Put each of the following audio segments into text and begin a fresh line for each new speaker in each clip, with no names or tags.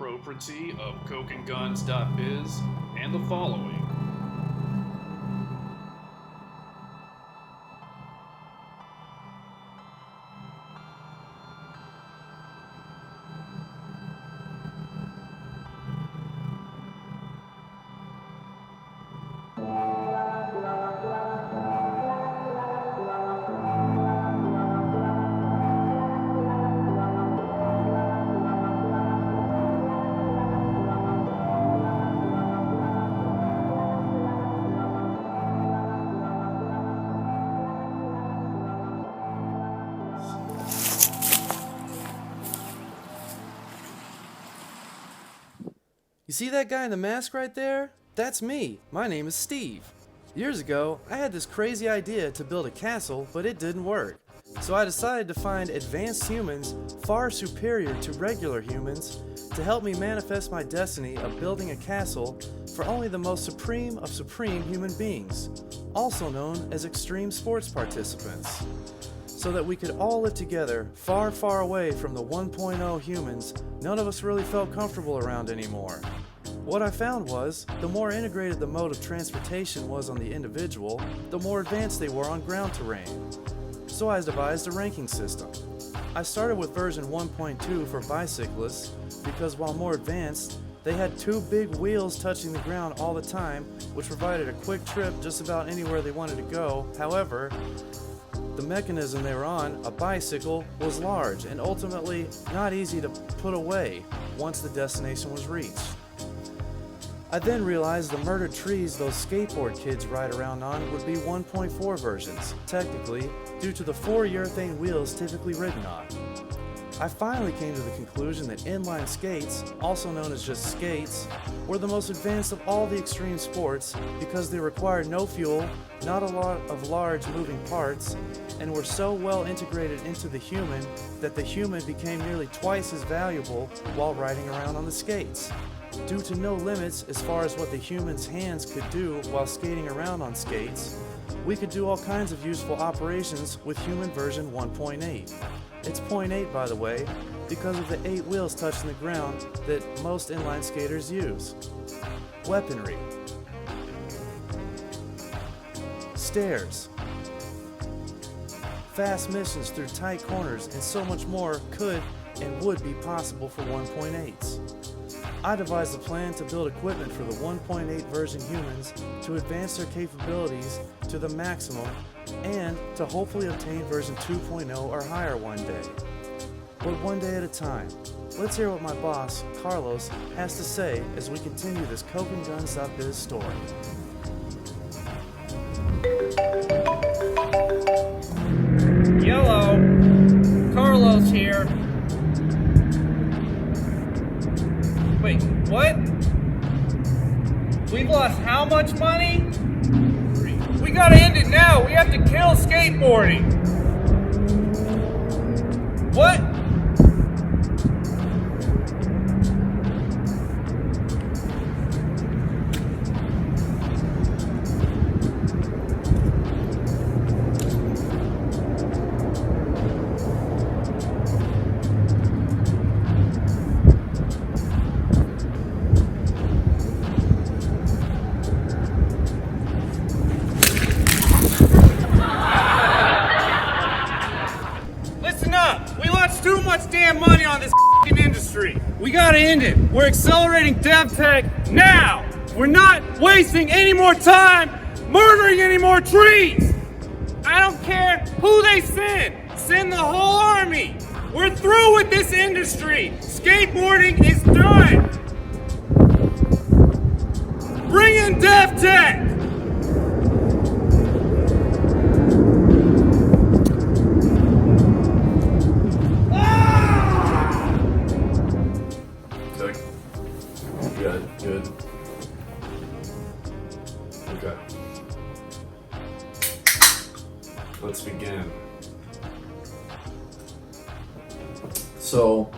property of CokeandGuns.biz and the following.
You see that guy in the mask right there? That's me. My name is Steve. Years ago, I had this crazy idea to build a castle, but it didn't work. So I decided to find advanced humans far superior to regular humans to help me manifest my destiny of building a castle for only the most supreme of supreme human beings, also known as extreme sports participants, so that we could all live together far, far away from the 1.0 humans none of us really felt comfortable around anymore. What I found was, the more integrated the mode of transportation was on the individual, the more advanced they were on ground terrain. So I devised a ranking system. I started with version 1.2 for bicyclists because while more advanced, they had two big wheels touching the ground all the time, which provided a quick trip just about anywhere they wanted to go. However, the mechanism they were on, a bicycle, was large and ultimately not easy to put away once the destination was reached. I then realized the murdered trees those skateboard kids ride around on would be 1.4 versions, technically, due to the 4 urethane wheels typically ridden on. I finally came to the conclusion that inline skates, also known as just skates, were the most advanced of all the extreme sports because they required no fuel, not a lot of large moving parts, and were so well integrated into the human that the human became nearly twice as valuable while riding around on the skates. Due to no limits as far as what the human's hands could do while skating around on skates, we could do all kinds of useful operations with human version 1.8. It's 0.8 by the way, because of the 8 wheels touching the ground that most inline skaters use. Weaponry. Stairs. Fast missions through tight corners and so much more could and would be possible for 1.8s. I devised a plan to build equipment for the 1.8 version humans to advance their capabilities to the maximum and to hopefully obtain version 2.0 or higher one day. But one day at a time. Let's hear what my boss, Carlos, has to say as we continue this CokeandGuns.biz story.
Hello, Carlos here. Wait, what? We've lost how much money? We gotta end it now. We have to kill skateboarding. What? Too much damn money on this industry. We gotta end it. We're accelerating dev tech now. We're not wasting any more time murdering any more trees. I don't care who they send. Send the whole army. We're through with this industry. Skateboarding is done. Bring in dev tech.
Good. Okay. Let's begin. So,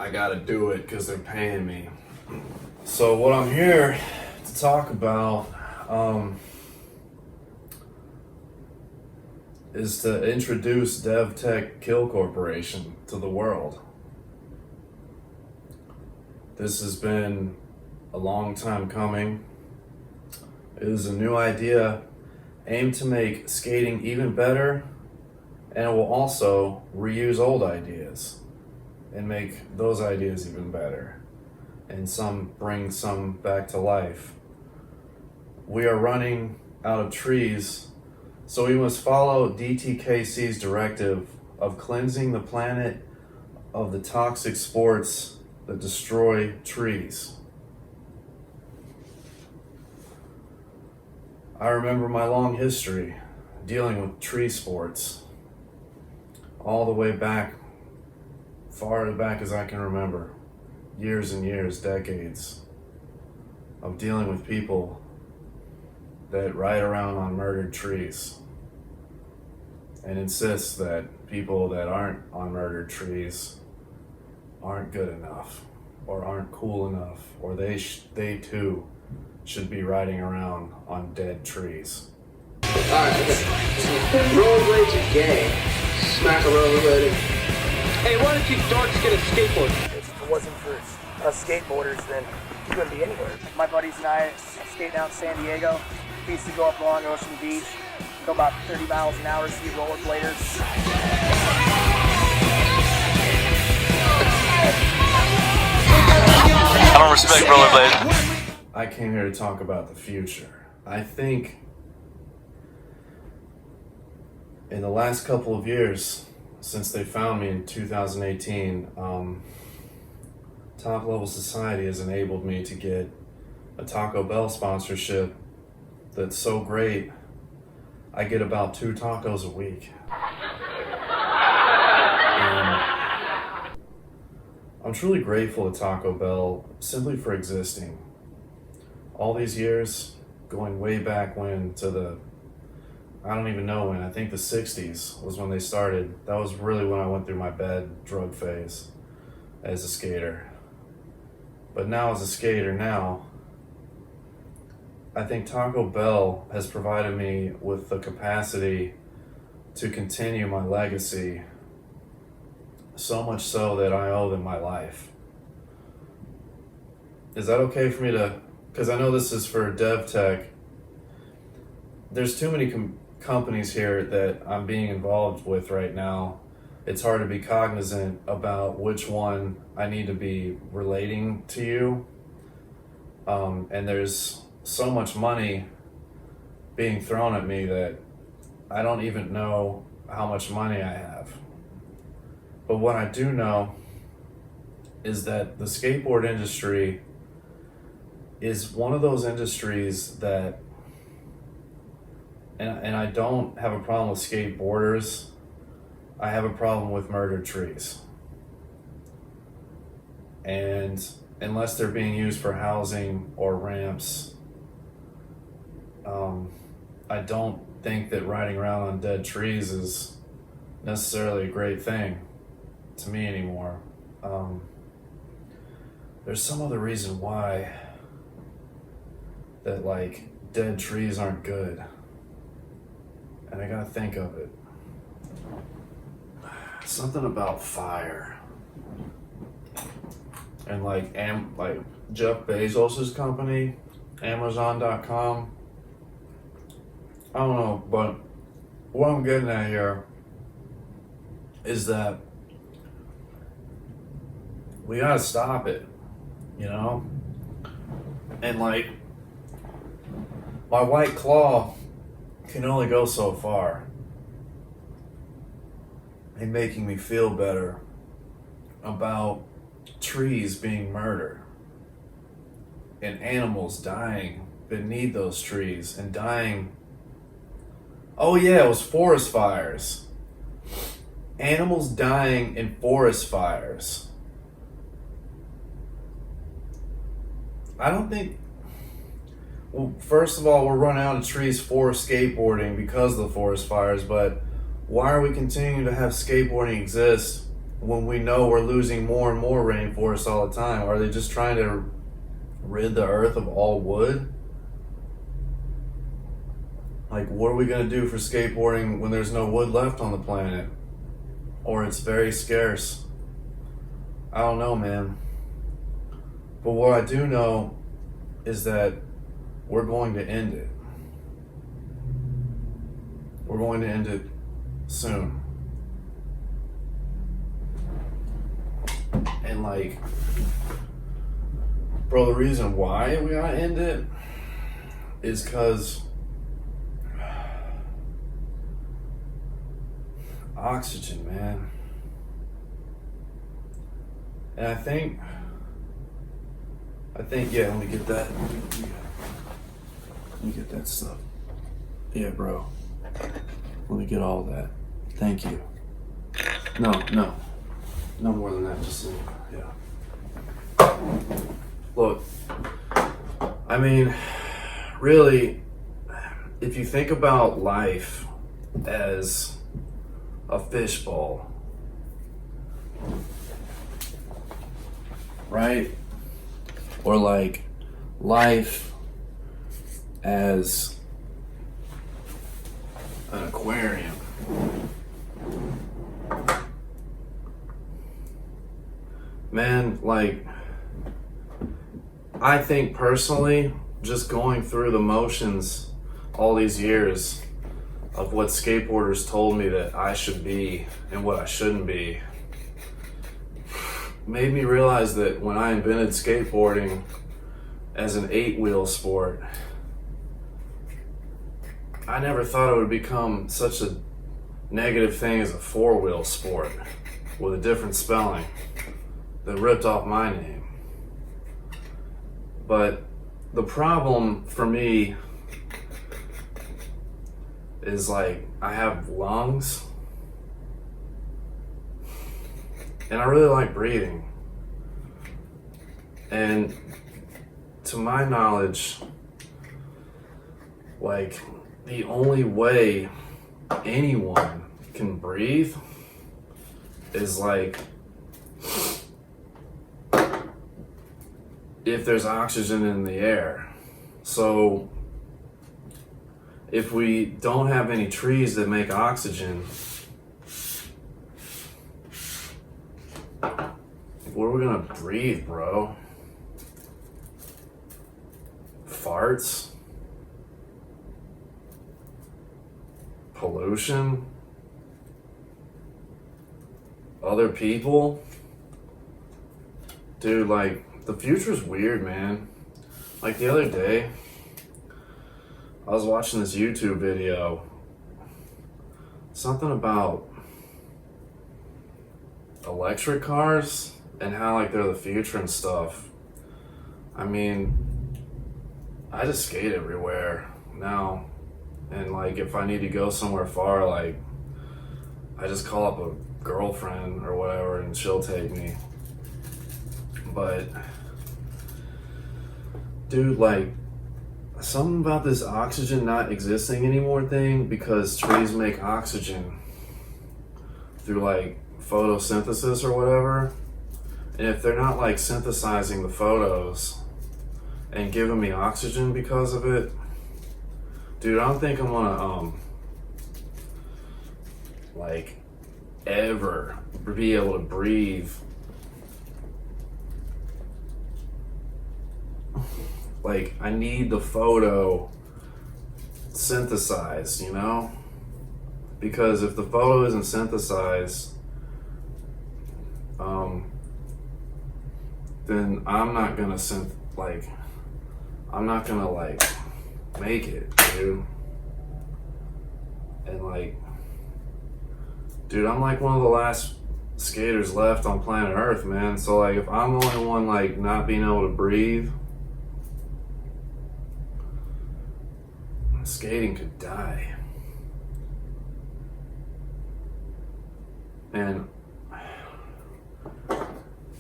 I gotta do it because they're paying me. So what I'm here to talk about, is to introduce DevTech Kill Corporation to the world. This has been a long time coming. It is a new idea aimed to make skating even better, and it will also reuse old ideas and make those ideas even better, and bring some back to life. We are running out of trees, so we must follow DTKC's directive of cleansing the planet of the toxic sports that destroy trees. I remember my long history dealing with tree sports, all the way back, far back as I can remember, years and years, decades of dealing with people that ride around on murdered trees and insist that people that aren't on murdered trees aren't good enough or aren't cool enough, or they too should be riding around on dead trees.
Alright, rollerblades are gay. Smack a rollerblade. Hey, why don't you dorks get a skateboard?
If it wasn't for us skateboarders, then we wouldn't be anywhere. My buddies and I skate down San Diego. We used to go up along Ocean Beach, go about 30 miles an hour, see rollerbladers.
I don't respect rollerblades.
I came here to talk about the future. I think in the last couple of years, since they found me in 2018, Top Level Society has enabled me to get a Taco Bell sponsorship that's so great, I get about 2 tacos a week. And I'm truly grateful to Taco Bell simply for existing. All these years, going way back when to I don't even know when, I think the 60s was when they started. That was really when I went through my bad drug phase as a skater. But now as a skater I think Taco Bell has provided me with the capacity to continue my legacy, so much so that I owe them my life. Is that okay for me to, because I know this is for DevTech, there's too many companies here that I'm being involved with right now. It's hard to be cognizant about which one I need to be relating to you. And there's so much money being thrown at me that I don't even know how much money I have. But what I do know is that the skateboard industry is one of those industries that, and I don't have a problem with skateboarders, I have a problem with murdered trees. And unless they're being used for housing or ramps, I don't think that riding around on dead trees is necessarily a great thing to me anymore. There's some other reason why that like dead trees aren't good, and I gotta think of it. Something about fire, and like Jeff Bezos's company, Amazon.com. I don't know, but what I'm getting at here is that we gotta stop it, you know? And like, my White Claw can only go so far in making me feel better about trees being murdered and animals dying beneath those trees and dying. Oh yeah, it was forest fires. Animals dying in forest fires. I don't think, well, first of all, we're running out of trees for skateboarding because of the forest fires, but why are we continuing to have skateboarding exist when we know we're losing more and more rainforests all the time? Are they just trying to rid the earth of all wood? Like, what are we gonna do for skateboarding when there's no wood left on the planet? Or it's very scarce? I don't know, man. But what I do know is that we're going to end it. We're going to end it soon. And like, bro, the reason why we gotta end it is because oxygen, man. And I think, yeah, let me get that. Let me get that stuff. Yeah, bro. Let me get all that. Thank you. No more than that, just yeah. Look, I mean, really, if you think about life as a fishbowl, right? Or like life as an aquarium. Man, like, I think personally, just going through the motions all these years of what skateboarders told me that I should be and what I shouldn't be made me realize that when I invented skateboarding as an 8-wheel sport, I never thought it would become such a negative thing as a 4-wheel sport with a different spelling that ripped off my name. But the problem for me is like, I have lungs and I really like breathing. And to my knowledge, like, the only way anyone can breathe is like if there's oxygen in the air. So if we don't have any trees that make oxygen, what are we gonna breathe, bro? Farts? Pollution? Other people? Dude, like, the future's weird, man. Like, the other day, I was watching this YouTube video. Something about electric cars and how, like, they're the future and stuff. I mean, I just skate everywhere now. And, like, if I need to go somewhere far, like, I just call up a girlfriend or whatever and she'll take me. But, dude, like, something about this oxygen not existing anymore thing, because trees make oxygen through, like, photosynthesis or whatever. And if they're not, like, synthesizing the photos and giving me oxygen because of it, dude, I don't think I'm gonna, like, ever be able to breathe. Like, I need the photo synthesized, you know? Because if the photo isn't synthesized, then I'm not gonna make it, dude. And like, dude, I'm like one of the last skaters left on planet Earth, man. So like, if I'm the only one like not being able to breathe, skating could die. And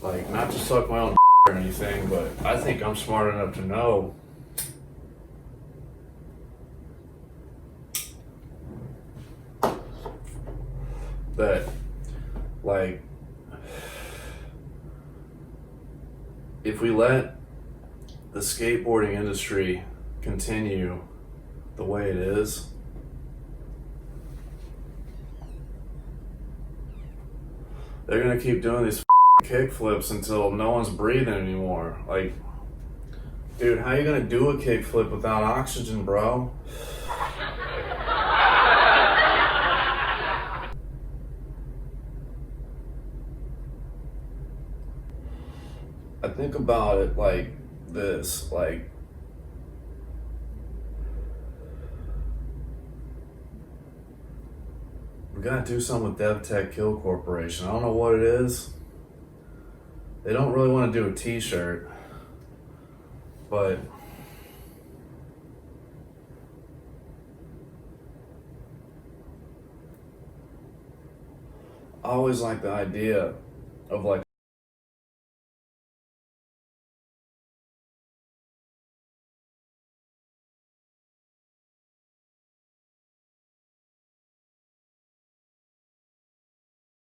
like, not to suck my own or anything, but I think I'm smart enough to know that, like, if we let the skateboarding industry continue the way it is, they're gonna keep doing these kick flips until no one's breathing anymore. Like, dude, how you gonna do a kick flip without oxygen, bro? I think about it like this, like, we gotta do something with DevTech Kill Corporation. I don't know what it is. They don't really want to do a t-shirt, but I always like the idea of like